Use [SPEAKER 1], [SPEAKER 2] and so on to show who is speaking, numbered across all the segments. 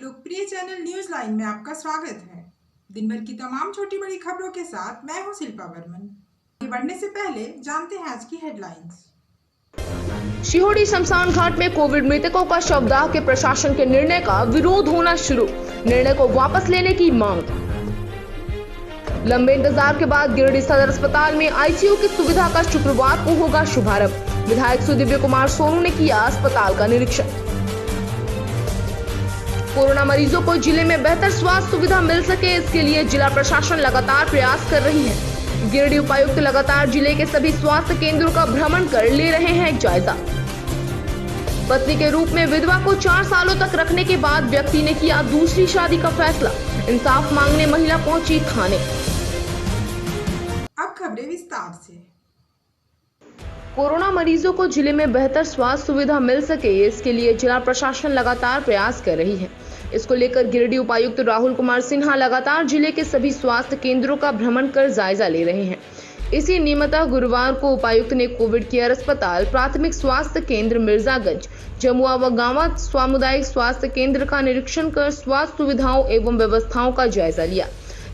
[SPEAKER 1] लोकप्रिय channel news line में आपका स्वागत है। दिन भर की तमाम छोटी बड़ी खबरों के साथ मैं हूं शिल्पा वर्मन। आगे बढ़ने से पहले जानते हैं आज की हेडलाइंस।
[SPEAKER 2] शिहोरी शमशान घाट में कोविड मृतकों का शवदाह के प्रशासन के निर्णय का विरोध होना शुरू, निर्णय को वापस लेने की मांग। लंबे इंतजार के बाद गिरिडीह सदर अस्पताल में आईसीयू की सुविधा का शुक्रवार को होगा शुभारंभ। विधायक सुदिव्य कुमार सोनू ने किया अस्पताल का निरीक्षण। कोरोना मरीजों को जिले में बेहतर स्वास्थ्य सुविधा मिल सके, इसके लिए जिला प्रशासन लगातार प्रयास कर रही है। गिरिडीह उपायुक्त लगातार जिले के सभी स्वास्थ्य केंद्रों का भ्रमण कर ले रहे हैं जायजा। पत्नी के रूप में विधवा को 4 सालों तक रखने के बाद व्यक्ति ने किया दूसरी शादी का फैसला, इंसाफ मांगने महिला पहुंची थाने।
[SPEAKER 1] अब खबरें विस्तार से।
[SPEAKER 2] कोरोना मरीजों को जिले में बेहतर स्वास्थ्य सुविधा मिल सके, इसके लिए जिला प्रशासन लगातार प्रयास कर रही है। इसको लेकर गिरिडीह उपायुक्त राहुल कुमार सिन्हा लगातार जिले के सभी स्वास्थ्य केंद्रों का भ्रमण कर जायजा ले रहे हैं। इसी नियमतः गुरुवार को उपायुक्त ने कोविड केयर अस्पताल, प्राथमिक स्वास्थ्य केंद्र मिर्जागंज, जमुआ व गांवा सामुदायिक स्वास्थ्य केंद्र का निरीक्षण कर स्वास्थ्य सुविधाओं एवं व्यवस्थाओं का जायजा लिया।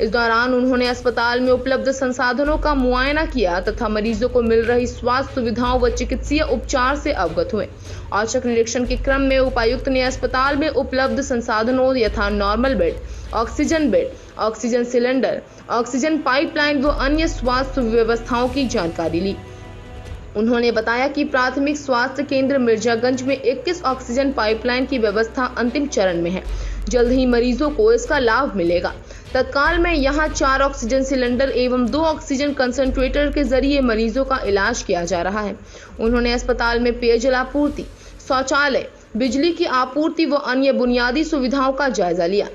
[SPEAKER 2] इस दौरान उन्होंने अस्पताल में उपलब्ध संसाधनों का मुआयना किया तथा मरीजों को मिल रही स्वास्थ्य सुविधाओं व चिकित्सीय उपचार से अवगत हुए। औचक निरीक्षण के क्रम में उपायुक्त ने अस्पताल में उपलब्ध संसाधनों यथा normal bed, oxygen cylinder, oxygen pipeline व अन्य स्वास्थ्य व्यवस्थाओं की जानकारी ली। उन्होंने बताया कि प्राथमिक स्वास्थ्य केंद्र मिर्जागंज में 21 ऑक्सीजन पाइपलाइन की व्यवस्था अंतिम चरण में है। जल्द ही मरीजों को इसका लाभ मिलेगा। तत्काल में यहां 4 ऑक्सीजन सिलेंडर एवं 2 ऑक्सीजन कंसंट्रेटर के जरिए मरीजों का इलाज किया जा रहा है। उन्होंने अस्पताल में पेयजल आपूर्ति, शौचालय, बिजली की आपूर्ति व अन्य बुनियादी सुविधाओं का जायजा लिया।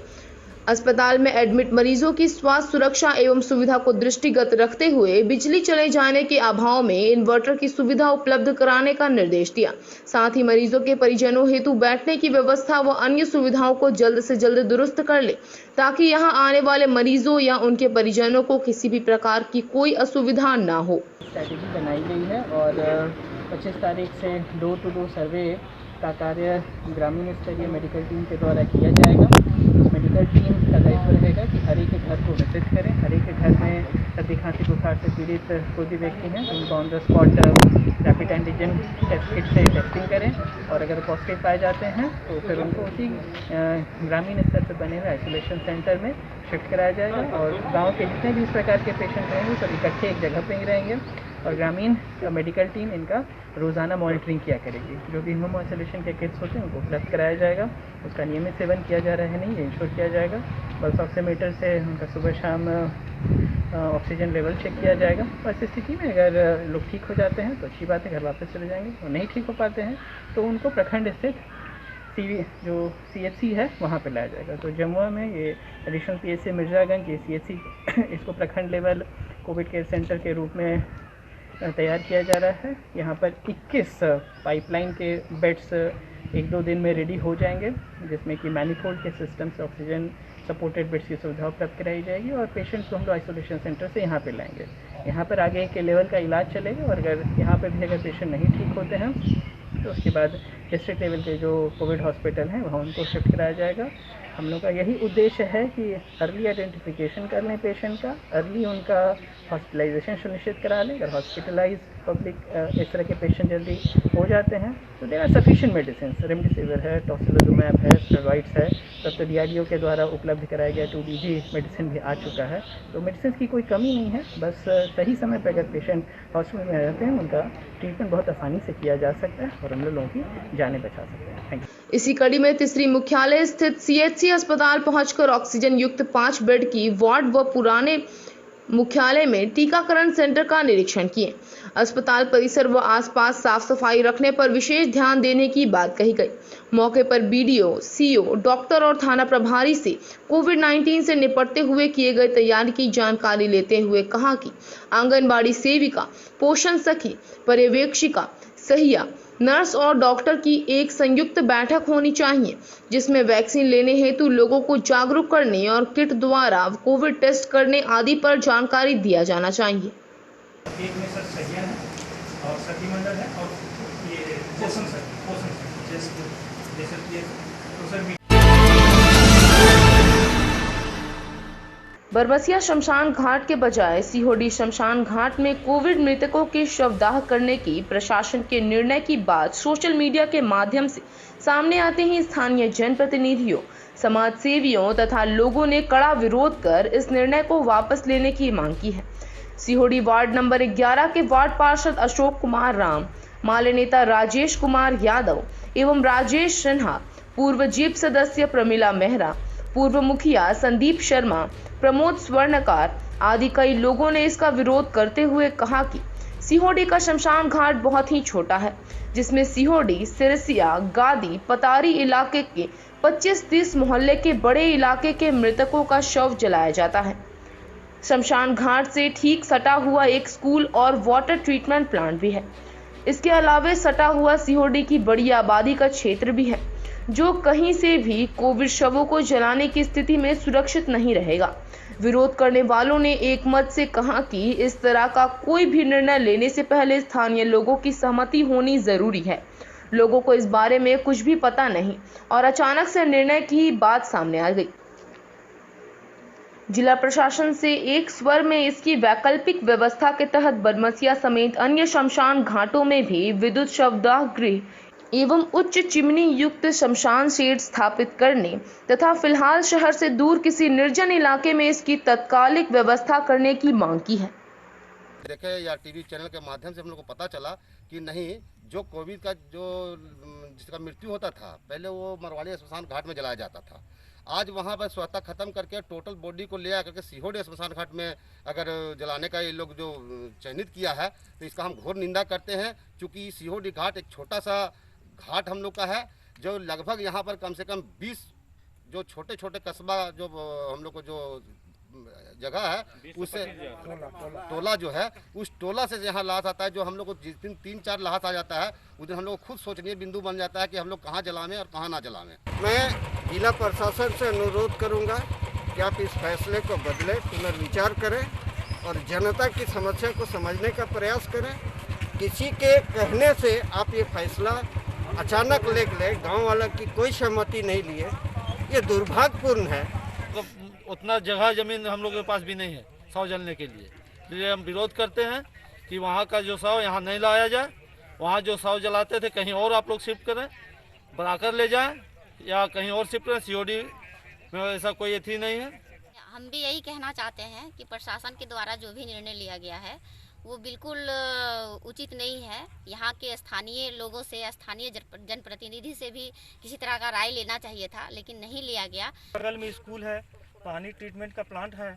[SPEAKER 2] अस्पताल में एडमिट मरीजों की स्वास्थ्य सुरक्षा एवं सुविधा को दृष्टिगत रखते हुए बिजली चले जाने के अभाव में इन्वर्टर की सुविधा उपलब्ध कराने का निर्देश दिया। साथ ही मरीजों के परिजनों हेतु बैठने की व्यवस्था व अन्य सुविधाओं को जल्द से जल्द दुरुस्त कर ले, ताकि यहां आने वाले मरीजों या उनके परिजनों को किसी भी प्रकार की कोई असुविधा न हो।
[SPEAKER 3] स्ट्रैटेजी बनाई गई है और 25 तारीख से डोर टू डोर सर्वे का कार्य ग्रामीण स्तरीय मेडिकल टीम के द्वारा किया जाएगा। उस मेडिकल टीम का दायित्व रहेगा कि हर एक के घर को विजिट करें। हर एक के घर में सर्दी खांसी बुखार से पीड़ित कोई भी व्यक्ति हैं तो उनको on the spot rapid antigen test kit से टेस्टिंग करें और अगर पॉजिटिव पाए जाते हैं तो फिर उनको उसी ग्रामीण स्तर पर बने हुए आइसोलेशन सेंटर में शिफ्ट कराया जाएगा और गाँव के जितने भी इस प्रकार के पेशेंट रहेंगे सब इकट्ठे एक जगह पर ही रहेंगे और ग्रामीण मेडिकल टीम इनका रोज़ाना मॉनिटरिंग किया करेगी। जो भी होम आइसोलेशन के किट्स होते हैं उनको उपलब्ध कराया जाएगा। उसका नियमित सेवन किया जा रहा है नहीं, ये इंश्योर किया जाएगा। पल्स ऑक्सीमीटर से उनका सुबह शाम ऑक्सीजन लेवल चेक किया जाएगा। और इस स्थिति में अगर लोग ठीक हो जाते हैं तो अच्छी बात है, घर वापस चले जाएंगे। और नहीं ठीक हो पाते हैं तो उनको प्रखंड स्थित जो CHC है वहाँ पे लाया जाएगा। तो जमुआ में ये एडिशनल PHC मिर्जागंज, ये CHC इसको प्रखंड लेवल कोविड केयर सेंटर के रूप में तैयार किया जा रहा है। यहाँ पर 21 पाइपलाइन के बेड्स 1-2 दिन में रेडी हो जाएंगे, जिसमें कि मैनीफोल्ड के सिस्टम से ऑक्सीजन सपोर्टेड बेड्स की सुविधा उपलब्ध कराई जाएगी और पेशेंट्स को हम लोग आइसोलेशन सेंटर से यहाँ पे लाएंगे। यहाँ पर आगे के लेवल का इलाज चलेगा और अगर यहाँ पर भी अगर पेशेंट नहीं ठीक होते हैं तो उसके बाद डिस्ट्रिक्ट लेवल के जो कोविड हॉस्पिटल हैं वहाँ उनको शिफ्ट कराया जाएगा। हम लोग का यही उद्देश्य है कि अर्ली आइडेंटिफिकेशन कर लें पेशेंट का, अर्ली उनका हॉस्पिटलाइजेशन सुनिश्चित करा लें। अगर हॉस्पिटलाइज पब्लिक इस तरह के पेशेंट जल्दी हो जाते हैं तो there are sufficient medicine, remdesivir है, टॉसिलिजुमैब है, स्टेरॉइड्स है, तब तो DRDO के द्वारा उपलब्ध कराया गया 2DG मेडिसिन भी आ चुका है। तो मेडिसिन की कोई कमी नहीं है, बस सही समय पर अगर पेशेंट हॉस्पिटल में रहते हैं उनका ट्रीटमेंट बहुत आसानी से किया जा सकता है और हम लोगों की जानें बचा सकते हैं। Thank you.
[SPEAKER 2] इसी कड़ी में तीसरी मुख्यालय स्थित CHC अस्पताल पहुंचकर ऑक्सीजन युक्त 5 बेड की वार्ड व पुराने मुख्यालय में टीकाकरण सेंटर का निरीक्षण किए। अस्पताल परिसर व आसपास साफ सफाई रखने पर विशेष ध्यान देने की बात कही गई। मौके पर BDO, CO, डॉक्टर और थाना प्रभारी से कोविड-19 से निपटते हुए किए गए तैयारी की जानकारी लेते हुए कहा कि आंगनबाड़ी सेविका, पोषण सखी, पर्यवेक्षिका, सहिया, नर्स और डॉक्टर की एक संयुक्त बैठक होनी चाहिए, जिसमें वैक्सीन लेने हेतु लोगों को जागरूक करने और किट द्वारा कोविड टेस्ट करने आदि पर जानकारी दिया जाना चाहिए।
[SPEAKER 4] एक में सर सहिया है और सखी मंडल है और ये पोषण सर जैसे तो सर
[SPEAKER 2] बरबसिया शमशान घाट के बजाय सीहोडी शमशान घाट में कोविड मृतकों के शवदाह करने की प्रशासन के निर्णय की बात सोशल मीडिया के माध्यम से सामने आते ही स्थानीय जनप्रतिनिधियों, समाज सेवियों तथा लोगों ने कड़ा विरोध कर इस निर्णय को वापस लेने की मांग की है। सीहोडी वार्ड नंबर 11 के वार्ड पार्षद अशोक कुमार राम, माले नेता राजेश कुमार यादव एवं राजेश सिन्हा, पूर्व जीप सदस्य प्रमिला मेहरा, पूर्व मुखिया संदीप शर्मा, प्रमोद स्वर्णकार आदि कई लोगों ने इसका विरोध करते हुए कहा कि सीहोडी का शमशान घाट बहुत ही छोटा है, जिसमें सीहोडी, सिरसिया, गादी, पतारी इलाके के 25-30 मोहल्ले के बड़े इलाके के मृतकों का शव जलाया जाता है। शमशान घाट से ठीक सटा हुआ एक स्कूल और वाटर ट्रीटमेंट प्लांट भी है। इसके अलावा सटा हुआ सीहोडी की बड़ी आबादी का क्षेत्र भी है, जो कहीं से भी कोविड शवों को जलाने की स्थिति में सुरक्षित नहीं रहेगा। विरोध करने वालों ने एक मत से कहा कि इस तरह का कोई भी निर्णय लेने से पहले स्थानीय लोगों की सहमति होनी जरूरी है। लोगों को इस बारे में कुछ भी पता नहीं और अचानक से निर्णय की बात सामने आ गई। जिला प्रशासन से एक स्वर में इसकी वैकल्पिक व्यवस्था के तहत बरमसिया समेत अन्य शमशान घाटों में भी विद्युत शवदाह गृह एवं उच्च चिमनी युक्त शमशान शेड स्थापित करने तथा फिलहाल शहर से दूर किसी निर्जन इलाके में इसकी तत्कालिक व्यवस्था करने की मांग की है।
[SPEAKER 5] देखे या टीवी चैनल के माध्यम से हम लोग को पता चला कि नहीं, जो कोविड का जिसका मृत्यु होता था पहले वो मरवाड़ी शमशान घाट में जलाया जाता था। आज वहाँ पर स्वतः खत्म करके टोटल बॉडी को ले आकर के सीहोडी शमशान घाट में अगर जलाने का ये लोग जो चयनित किया है तो इसका हम घोर निंदा करते हैं। क्योंकि सीहोडी घाट एक छोटा सा घाट हम लोग का है, जो लगभग यहाँ पर कम से कम 20 जो छोटे छोटे कस्बा जो हम लोग को जो जगह है उससे टोला जो है उस टोला से यहाँ लाश आता है। जो हम लोग को जिस दिन 3-4 लाश आ जाता है उस दिन हम लोग को खुद सोचनीय बिंदु बन जाता है कि हम लोग कहाँ जलावें और कहाँ ना जलावें।
[SPEAKER 6] मैं जिला प्रशासन से अनुरोध करूंगा कि आप इस फैसले को बदलें, पुनर्विचार करें और जनता की समस्या को समझने का प्रयास करें। किसी के कहने से आप ये फैसला अचानक ले गाँव वालों की कोई सहमति नहीं लिए, ये दुर्भाग्यपूर्ण है।
[SPEAKER 7] तो उतना जगह जमीन हम लोग के पास भी नहीं है शव जलने के लिए, इसलिए हम विरोध करते हैं कि वहाँ का जो शव यहाँ नहीं लाया जाए। वहाँ जो शव जलाते थे कहीं और आप लोग शिफ्ट करें, बनाकर ले जाएं या कहीं और शिफ्ट करें। सीओडी में ऐसा कोई एथी नहीं है।
[SPEAKER 8] हम भी यही कहना चाहते हैं कि प्रशासन के द्वारा जो भी निर्णय लिया गया है वो बिल्कुल उचित नहीं है। यहाँ के स्थानीय लोगों से, स्थानीय जनप्रतिनिधि से भी किसी तरह का राय लेना चाहिए था, लेकिन नहीं लिया गया।
[SPEAKER 4] बगल में स्कूल है, पानी ट्रीटमेंट का प्लांट है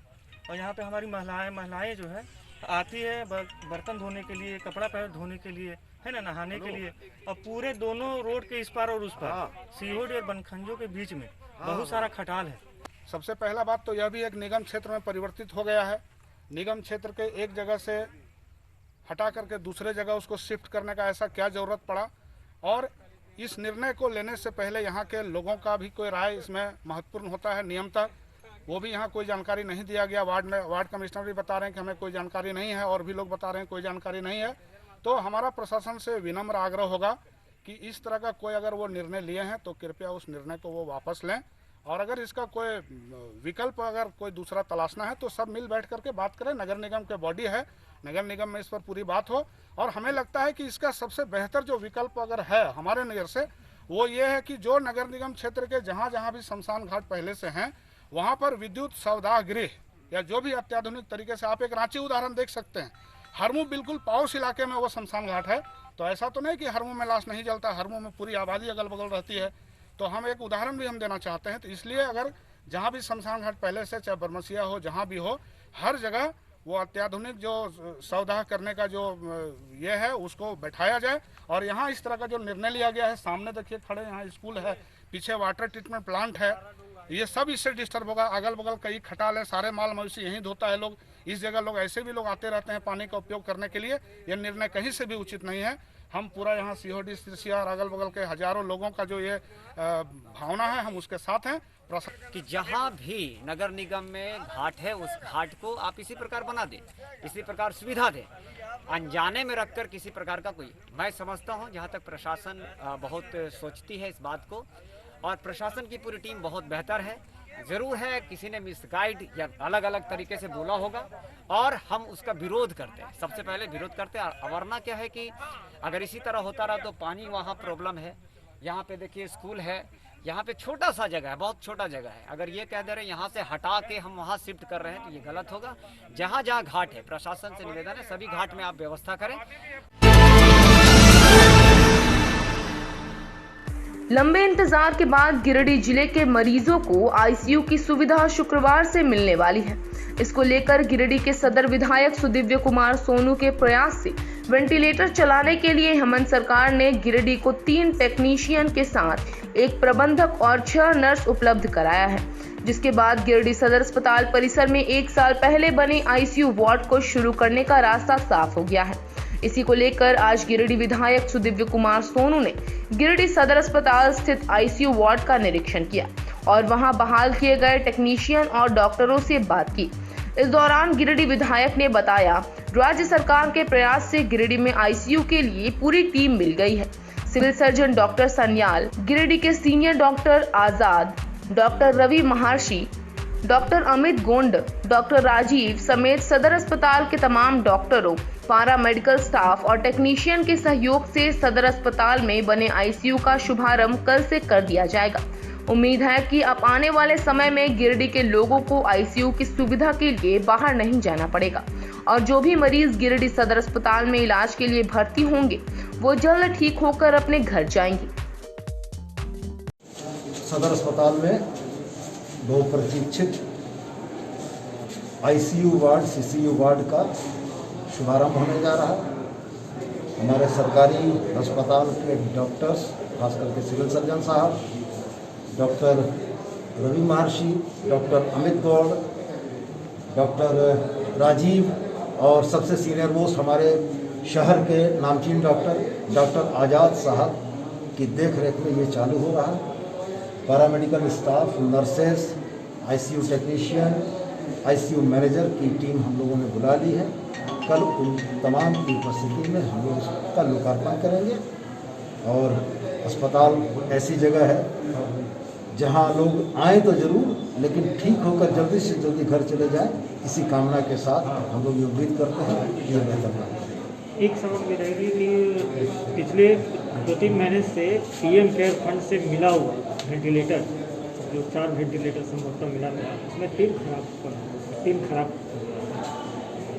[SPEAKER 4] और यहाँ पे हमारी महिलाएं जो है आती है बर्तन धोने के लिए, कपड़ा पैर धोने के लिए, है ना, नहाने के लिए। और पूरे दोनों रोड के इस पार और उस पार सीहोडी और बनखंजों के बीच में बहुत सारा खटाल है।
[SPEAKER 9] सबसे पहला बात तो यह भी एक निगम क्षेत्र में परिवर्तित हो गया है। निगम क्षेत्र के एक जगह से हटा करके दूसरे जगह उसको शिफ्ट करने का ऐसा क्या ज़रूरत पड़ा। और इस निर्णय को लेने से पहले यहाँ के लोगों का भी कोई राय इसमें महत्वपूर्ण होता है। नियमतः वो भी यहाँ कोई जानकारी नहीं दिया गया। वार्ड कमिश्नर भी बता रहे हैं कि हमें कोई जानकारी नहीं है और भी लोग बता रहे हैं कोई जानकारी नहीं है। तो हमारा प्रशासन से विनम्र आग्रह होगा कि इस तरह का कोई अगर वो निर्णय लिए हैं तो कृपया उस निर्णय को वो वापस लें। और अगर इसका कोई विकल्प अगर कोई दूसरा तलाशना है तो सब मिल बैठ करके बात करें। नगर निगम के बॉडी है, नगर निगम में इस पर पूरी बात हो। और हमें लगता है कि इसका सबसे बेहतर जो विकल्प अगर है हमारे नज़र से वो ये है कि जो नगर निगम क्षेत्र के जहाँ जहाँ भी शमशान घाट पहले से हैं वहाँ पर विद्युत शवदाह गृह या जो भी अत्याधुनिक तरीके से, आप एक रांची उदाहरण देख सकते हैं। हरमू बिल्कुल पाउस इलाके में वो शमशान घाट है। तो ऐसा तो नहीं कि हरमू में लाश नहीं जलता, हरमू में पूरी आबादी अगल बगल रहती है। तो हम एक उदाहरण भी हम देना चाहते हैं। तो इसलिए अगर जहाँ भी शमशान घाट पहले से, चाहे बरमसिया हो, जहाँ भी हो, हर जगह वो अत्याधुनिक जो शवदाह करने का जो ये है उसको बैठाया जाए। और यहाँ इस तरह का जो निर्णय लिया गया है, सामने देखिए खड़े, यहाँ स्कूल है, पीछे वाटर ट्रीटमेंट प्लांट है, ये सब इससे डिस्टर्ब होगा। अगल बगल कई खटाल है, सारे माल मवेशी यहीं धोता है लोग। इस जगह लोग ऐसे भी लोग आते रहते हैं पानी का उपयोग करने के लिए। ये निर्णय कहीं से भी उचित नहीं है। हम पूरा यहाँ सीहोडी, सिरसिया और अगल बगल के हजारों लोगों का जो ये भावना है, हम उसके साथ हैं।
[SPEAKER 10] कि जहाँ भी नगर निगम में घाट है उस घाट को आप इसी प्रकार बना दें, इसी प्रकार सुविधा दें। अनजाने में रखकर किसी प्रकार का कोई, मैं समझता हूँ जहाँ तक प्रशासन बहुत सोचती है इस बात को और प्रशासन की पूरी टीम बहुत बेहतर है। ज़रूर है किसी ने मिसगाइड या अलग अलग तरीके से बोला होगा और हम उसका विरोध करते हैं, सबसे पहले विरोध करते हैं। वरना क्या है कि अगर इसी तरह होता रहा तो पानी वहाँ प्रॉब्लम है। यहाँ पे देखिए स्कूल है, यहाँ पे छोटा सा जगह है, बहुत छोटा जगह है। अगर ये कह दे रहे हैं यहाँ से हटा के हम वहाँ शिफ्ट कर रहे हैं तो ये गलत होगा। जहाँ जहाँ घाट है, प्रशासन से निवेदन है सभी घाट में आप व्यवस्था करें।
[SPEAKER 2] लंबे इंतजार के बाद गिरिडीह जिले के मरीजों को आईसीयू की सुविधा शुक्रवार से मिलने वाली है। इसको लेकर गिरिडीह के सदर विधायक सुदिव्य कुमार सोनू के प्रयास से वेंटिलेटर चलाने के लिए हेमंत सरकार ने गिरिडीह को 3 टेक्नीशियन के साथ एक प्रबंधक और 6 नर्स उपलब्ध कराया है, जिसके बाद गिरिडीह सदर अस्पताल परिसर में 1 साल पहले बने आईसीयू वार्ड को शुरू करने का रास्ता साफ हो गया है। इसी को लेकर आज गिरिडीह विधायक सुदिव्य कुमार सोनू ने गिरिडीह सदर अस्पताल स्थित आईसीयू वार्ड का निरीक्षण किया और वहां बहाल किए गए टेक्नीशियन और डॉक्टरों से बात की। इस दौरान गिरिडीह विधायक ने बताया, राज्य सरकार के प्रयास से गिरिडीह में आईसीयू के लिए पूरी टीम मिल गई है। Civil surgeon doctor Sanyal, Giridih के senior doctor Azad, doctor Ravi Maharshi, doctor Amit Gond, doctor Rajiv समेत सदर अस्पताल के तमाम डॉक्टरों, पारा मेडिकल स्टाफ और टेक्नीशियन के सहयोग से सदर अस्पताल में बने आईसीयू का शुभारंभ कल से कर दिया जाएगा। उम्मीद है कि अब आने वाले समय में गिरिडीह के लोगों को आईसीयू की सुविधा के लिए बाहर नहीं जाना पड़ेगा और जो भी मरीज गिरिडीह सदर अस्पताल में इलाज के लिए भर्ती होंगे वो जल्द ठीक होकर अपने घर जाएंगे।
[SPEAKER 11] सदर अस्पताल में बहुप्रतीक्षित आईसीयू वार्ड, सीसीयू वार्ड का शुभारंभ होने जा रहा है। हमारे सरकारी अस्पताल के डॉक्टर्स, खास करके सिविल सर्जन साहब, doctor Ravi Maharshi, doctor Amit Gaur, doctor Rajiv और सबसे सीनियर मोस्ट हमारे शहर के नामचीन डॉक्टर आज़ाद साहब की देखरेख में ये चालू हो रहा है। Paramedical staff, nurses, ICU technician, ICU manager की टीम हम लोगों ने बुला ली है। कल उन तमाम की उपस्थिति में हम लोग इसका लोकार्पण करेंगे और अस्पताल ऐसी जगह है जहां लोग आए तो जरूर, लेकिन ठीक होकर जल्दी से जल्दी घर चले जाएं, इसी कामना के साथ हम लोग ये उम्मीद करते हैं कि यह बेहतर काम।
[SPEAKER 12] एक सवाल ये रहेगी कि पिछले 2-3 महीने से पीएम केयर फंड से मिला हुआ वेंटिलेटर, जो 4 वेंटिलेटर संभवतः मिला था, उसमें 3 खराब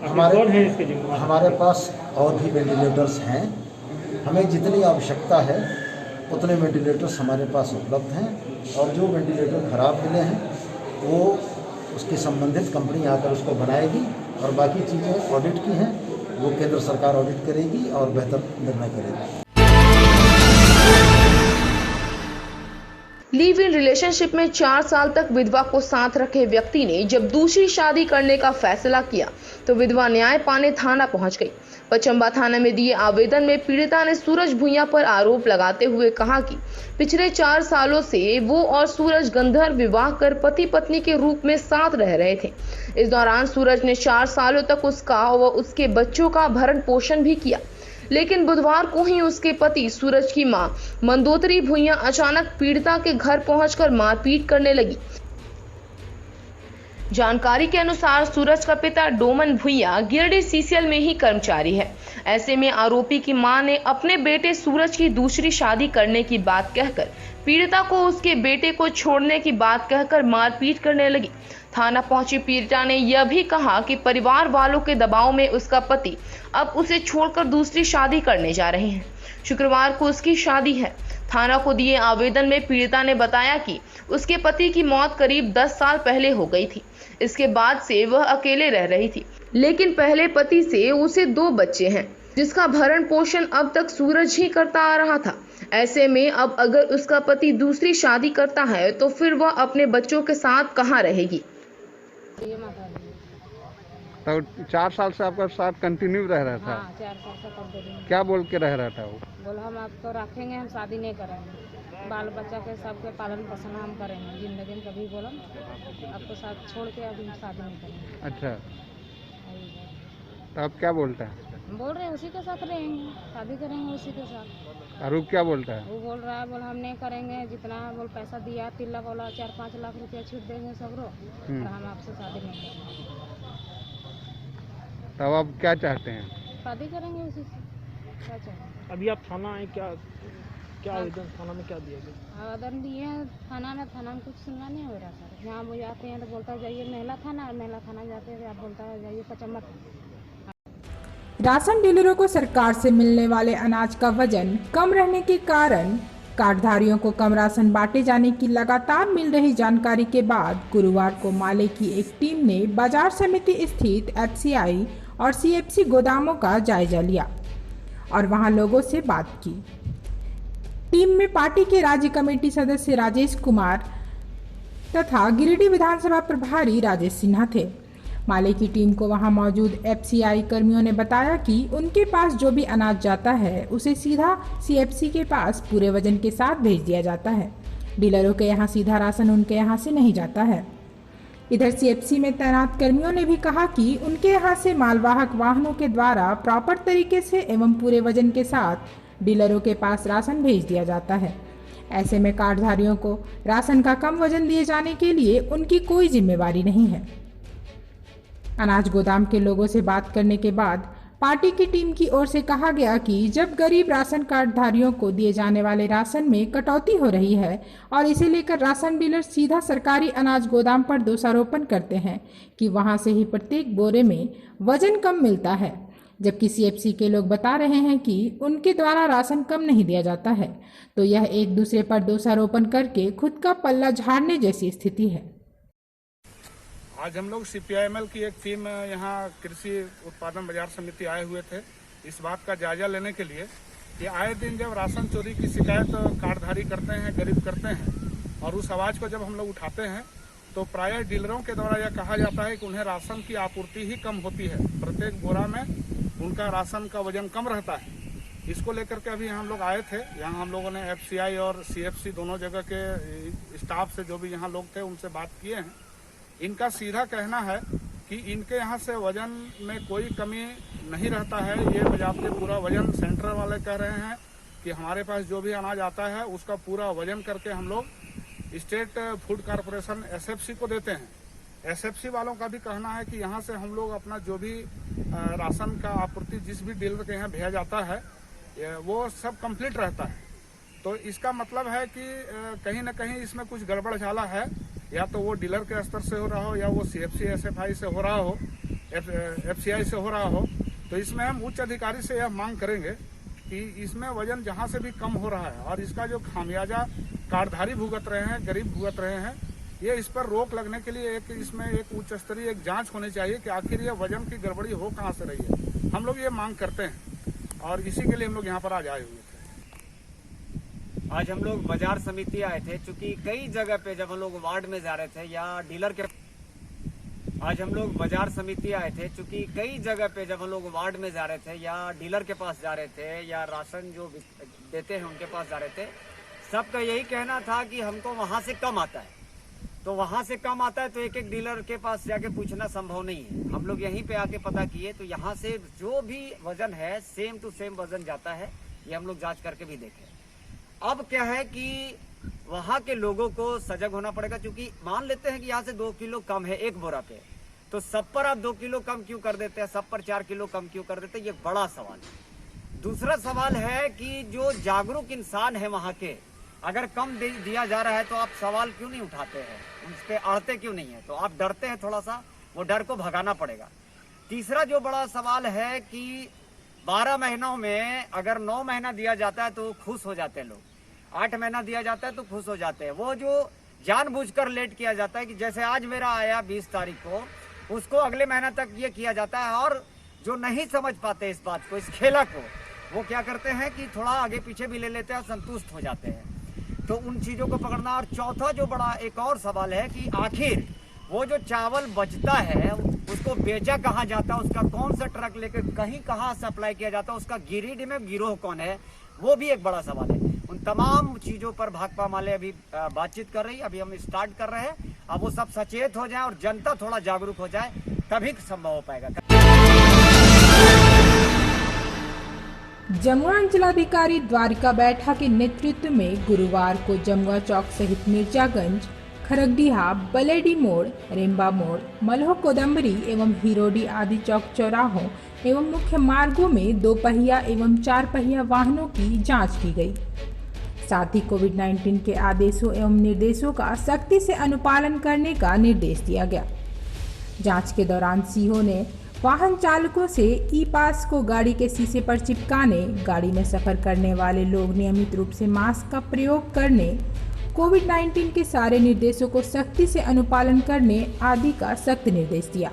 [SPEAKER 12] कौन है इसके जिम्मेदार?
[SPEAKER 11] हमारे पास और भी वेंटिलेटर्स हैं। हमें जितनी आवश्यकता है उतने वेंटिलेटर्स हमारे पास उपलब्ध हैं और जो वेंटिलेटर खराब मिले हैं वो उसकी संबंधित कंपनी आकर उसको बनाएगी और बाकी चीज़ें ऑडिट की हैं वो केंद्र सरकार ऑडिट करेगी और बेहतर निर्णय करेगी।
[SPEAKER 2] लिव इन रिलेशनशिप में 4 साल तक विधवा को साथ रखे व्यक्ति ने जब दूसरी शादी करने का फैसला किया तो विधवा न्याय पाने थाना पहुंच गई। पचंबा थाना में दिए आवेदन में पीड़िता ने सूरज भुइयां पर आरोप लगाते हुए कहा कि पिछले 4 सालों से वो और सूरज गंधर्व विवाह कर पति पत्नी के रूप में साथ रह रहे थे। इस दौरान सूरज ने 4 सालों तक उसका व उसके बच्चों का भरण पोषण भी किया, लेकिन बुधवार को ही उसके पति सूरज की मां मंदोदरी भुइयां अचानक पीड़िता के घर पहुंचकर मारपीट करने लगी। जानकारी के अनुसार सूरज का पिता डोमन भुइयां गिरिडीह सीसीएल में ही कर्मचारी है। ऐसे में आरोपी की मां ने अपने बेटे सूरज की दूसरी शादी करने की बात कहकर पीड़िता को उसके बेटे को छोड़ने की बात कहकर मारपीट करने लगी। थाना पहुंची पीड़िता ने यह भी कहा कि परिवार वालों के दबाव में उसका पति अब उसे छोड़कर दूसरी शादी करने जा रहे हैं। शुक्रवार को उसकी शादी है। थाना को दिए आवेदन में पीड़िता ने बताया कि उसके पति की मौत करीब 10 साल पहले हो गई थी। इसके बाद से वह अकेले रह रही थी, लेकिन पहले पति से उसे 2 बच्चे हैं जिसका भरण पोषण अब तक सूरज ही करता आ रहा था। ऐसे में अब अगर उसका पति दूसरी शादी करता है तो फिर वह अपने बच्चों के साथ कहाँ रहेगी।
[SPEAKER 9] तो 4 साल से आपका साथ कंटिन्यू रह रहा था?
[SPEAKER 13] हाँ, 4 साल से कंटिन्यू।
[SPEAKER 9] क्या बोल के रह रहा था वो?
[SPEAKER 13] बोला हम आपको रखेंगे, हम शादी नहीं करेंगे, बाल बच्चा के सबके पालन पोषण हम करेंगे, जिंदगी में कभी बोला आपको साथ छोड़ के अब हम शादी नहीं करेंगे।
[SPEAKER 9] अच्छा, तो अब क्या बोलता है?
[SPEAKER 13] बोल रहे हैं उसी के साथ रहेंगे, शादी करेंगे उसी के साथ।
[SPEAKER 9] आरोप क्या बोलता है?
[SPEAKER 13] वो बोल रहा है, बोल हम नहीं करेंगे, जितना बोल पैसा दिया तिल्ला बोला 4-5 लाख रुपया छूट देंगे सबरो, और हम आपसे शादी नहीं करेंगे।
[SPEAKER 9] तब आप क्या चाहते हैं?
[SPEAKER 13] शादी करेंगे उसी से, क्या चाहिए।
[SPEAKER 12] अभी आप थाना आए, क्या आवेदन थाना में क्या दिया गया?
[SPEAKER 13] आवेदन दिए हैं थाना में कुछ सुनना नहीं हो रहा सर। यहाँ वो जाते हैं तो बोलता है जाइए महिला थाना, और महिला थाना जाते हैं आप बोलता है जाइए कचम्बर।
[SPEAKER 1] राशन डीलरों को सरकार से मिलने वाले अनाज का वजन कम रहने के कारण कार्डधारियों को कम राशन बांटे जाने की लगातार मिल रही जानकारी के बाद गुरुवार को माले की एक टीम ने बाजार समिति स्थित एफसीआई और सीएफसी गोदामों का जायजा लिया और वहां लोगों से बात की। टीम में पार्टी के राज्य कमेटी सदस्य राजेश कुमार तथा गिरिडीह विधानसभा प्रभारी राजेश सिन्हा थे। माले की टीम को वहां मौजूद एफसीआई कर्मियों ने बताया कि उनके पास जो भी अनाज जाता है उसे सीधा सीएफसी के पास पूरे वजन के साथ भेज दिया जाता है। डीलरों के यहां सीधा राशन उनके यहां से नहीं जाता है। इधर सीएफसी में तैनात कर्मियों ने भी कहा कि उनके यहां से मालवाहक वाहनों के द्वारा प्रॉपर तरीके से एवं पूरे वजन के साथ डीलरों के पास राशन भेज दिया जाता है। ऐसे में कार्डधारियों को राशन का कम वजन दिए जाने के लिए उनकी कोई जिम्मेवारी नहीं है। अनाज गोदाम के लोगों से बात करने के बाद पार्टी की टीम की ओर से कहा गया कि जब गरीब राशन कार्डधारियों को दिए जाने वाले राशन में कटौती हो रही है और इसे लेकर राशन डीलर सीधा सरकारी अनाज गोदाम पर दोषारोपण करते हैं कि वहां से ही प्रत्येक बोरे में वजन कम मिलता है, जबकि सीएफसी के लोग बता रहे हैं कि उनके द्वारा राशन कम नहीं दिया जाता है, तो यह एक दूसरे पर दोषारोपण करके खुद का पल्ला झाड़ने जैसी स्थिति है।
[SPEAKER 9] आज हम लोग सीपीआईएमएल की एक टीम यहाँ कृषि उत्पादन बाजार समिति आए हुए थे इस बात का जायजा लेने के लिए कि आए दिन जब राशन चोरी की शिकायत कार्डधारी करते हैं, गरीब करते हैं, और उस आवाज़ को जब हम लोग उठाते हैं तो प्रायः डीलरों के द्वारा यह कहा जाता है कि उन्हें राशन की आपूर्ति ही कम होती है, प्रत्येक बोरा में उनका राशन का वजन कम रहता है। इसको लेकर के अभी हम लोग आए थे, यहाँ हम लोगों ने एफसीआई और सीएफसी दोनों जगह के स्टाफ से जो भी यहाँ लोग थे उनसे बात किए हैं। इनका सीधा कहना है कि इनके यहाँ से वजन में कोई कमी नहीं रहता है। ये बजाते पूरा वजन सेंटर वाले कह रहे हैं कि हमारे पास जो भी अनाज आता है उसका पूरा वजन करके हम लोग स्टेट फूड कॉरपोरेशन एसएफसी को देते हैं। एसएफसी वालों का भी कहना है कि यहाँ से हम लोग अपना जो भी राशन का आपूर्ति जिस भी डीलर के यहाँ भेजा जाता है वो सब कंप्लीट रहता है। तो इसका मतलब है कि कहीं ना कहीं इसमें कुछ गड़बड़ झाला है, या तो वो डीलर के स्तर से हो रहा हो या वो सीएफसी एसएफआई से हो रहा हो, एफसीआई से हो रहा हो। तो इसमें हम उच्च अधिकारी से यह मांग करेंगे कि इसमें वजन जहाँ से भी कम हो रहा है और इसका जो खामियाजा कार्डधारी भुगत रहे हैं, गरीब भुगत रहे हैं, ये इस पर रोक लगने के लिए इसमें एक उच्च स्तरीय एक जांच होनी चाहिए कि आखिर ये वजन की गड़बड़ी हो कहाँ से रही है। हम लोग ये मांग करते हैं और इसी के लिए हम लोग यहाँ पर आज आए हुए थे।
[SPEAKER 10] आज हम लोग बाजार समिति आए थे, चूंकि कई जगह पे जब हम लोग वार्ड में जा रहे थे या डीलर के आज हम लोग बाजार समिति आए थे, चूंकि कई जगह पे जब हम लोग वार्ड में जा रहे थे या डीलर के पास जा रहे थे या राशन जो देते हैं उनके पास जा रहे थे, सबका यही कहना था कि हमको वहां से कम आता है। तो वहां से कम आता है तो एक एक डीलर के पास जाके पूछना संभव नहीं है। हम लोग यहीं पे आके पता किए तो यहाँ से जो भी वजन है सेम टू सेम वजन जाता है, ये हम लोग जांच करके भी देखे। अब क्या है कि वहां के लोगों को सजग होना पड़ेगा, क्योंकि मान लेते हैं कि यहाँ से 2 किलो कम है एक बोरा पे, तो सब पर आप 2 किलो कम क्यों कर देते हैं, सब पर 4 किलो कम क्यों कर देते हैं, ये बड़ा सवाल है। दूसरा सवाल है कि जो जागरूक इंसान है वहां के, अगर कम दिया जा रहा है तो आप सवाल क्यों नहीं उठाते हैं, उस पर अड़ते क्यों नहीं है, तो आप डरते हैं थोड़ा सा, वो डर को भगाना पड़ेगा। तीसरा जो बड़ा सवाल है कि 12 महीनों में अगर 9 महीना दिया जाता है तो खुश हो जाते हैं लोग, 8 महीना दिया जाता है तो खुश हो जाते हैं। वो जो जानबूझकर लेट किया जाता है कि जैसे आज मेरा आया 20 तारीख को, उसको अगले महीना तक ये किया जाता है, और जो नहीं समझ पाते इस बात को, इस खेला को, वो क्या करते हैं कि थोड़ा आगे पीछे भी ले लेते हैं और संतुष्ट हो जाते हैं। तो उन चीज़ों को पकड़ना। और चौथा जो बड़ा एक और सवाल है कि आखिर वो जो चावल बचता है उसको बेचा कहाँ जाता है, उसका कौन सा ट्रक लेकर कहीं कहाँ सप्लाई किया जाता है, उसका गिरिडीह में गिरोह कौन है, वो भी एक बड़ा सवाल है। उन तमाम चीज़ों पर भाकपा माले अभी बातचीत कर रही है, अभी हम स्टार्ट कर रहे हैं। अब वो सब सचेत हो जाए और जनता थोड़ा जागरूक हो जाए, तभी संभव हो पाएगा।
[SPEAKER 1] जमुआ अंचलाधिकारी द्वारिका बैठा के नेतृत्व में गुरुवार को जमुआ चौक सहित मिर्जागंज, खरगडीहा, बलेडी मोड़, रेम्बा मोड़, मल्हो कोदम्बरी एवं हिरोडी आदि चौक चौराहों एवं मुख्य मार्गों में 2 पहिया एवं 4 पहिया वाहनों की जांच की गई। साथ ही कोविड-19 के आदेशों एवं निर्देशों का सख्ती से अनुपालन करने का निर्देश दिया गया। जांच के दौरान सीओ ने वाहन चालकों से ई पास को गाड़ी के शीशे पर चिपकाने, गाड़ी में सफर करने वाले लोग नियमित रूप से मास्क का प्रयोग करने, कोविड-19 के सारे निर्देशों को सख्ती से अनुपालन करने आदि का सख्त निर्देश दिया।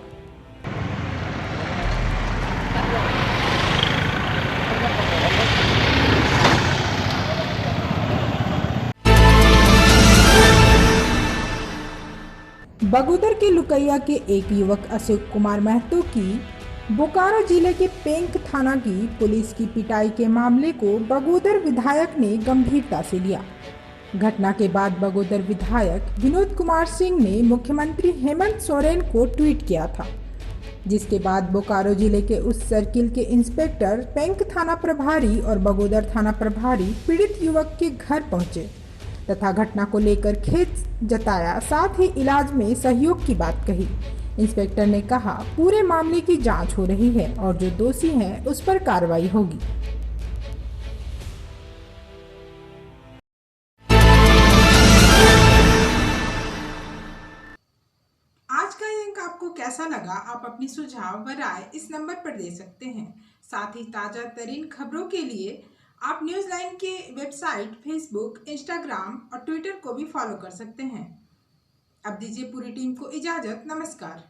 [SPEAKER 1] बगोदर के लुकैया के एक युवक अशोक कुमार महतो की बोकारो जिले के पेंक थाना की पुलिस की पिटाई के मामले को बगोदर विधायक ने गंभीरता से लिया। घटना के बाद बगोदर विधायक विनोद कुमार सिंह ने मुख्यमंत्री हेमंत सोरेन को ट्वीट किया था, जिसके बाद बोकारो जिले के उस सर्किल के इंस्पेक्टर, पेंक थाना प्रभारी और बगोदर थाना प्रभारी पीड़ित युवक के घर पहुंचे तथा घटना को लेकर खेद जताया, साथ ही इलाज में सहयोग की बात कही। इंस्पेक्टर ने कहा, पूरे मामले की जांच हो रही है और जो दोषी हैं उस पर कार्रवाई होगी। आज का ये अंक आपको कैसा लगा? आप अपनी सुझाव व राय इस नंबर पर दे सकते हैं। साथ ही ताजा तरीन खबरों के लिए आप न्यूज़ लाइन के वेबसाइट, फेसबुक, इंस्टाग्राम और ट्विटर को भी फॉलो कर सकते हैं। अब दीजिए पूरी टीम को इजाजत। नमस्कार।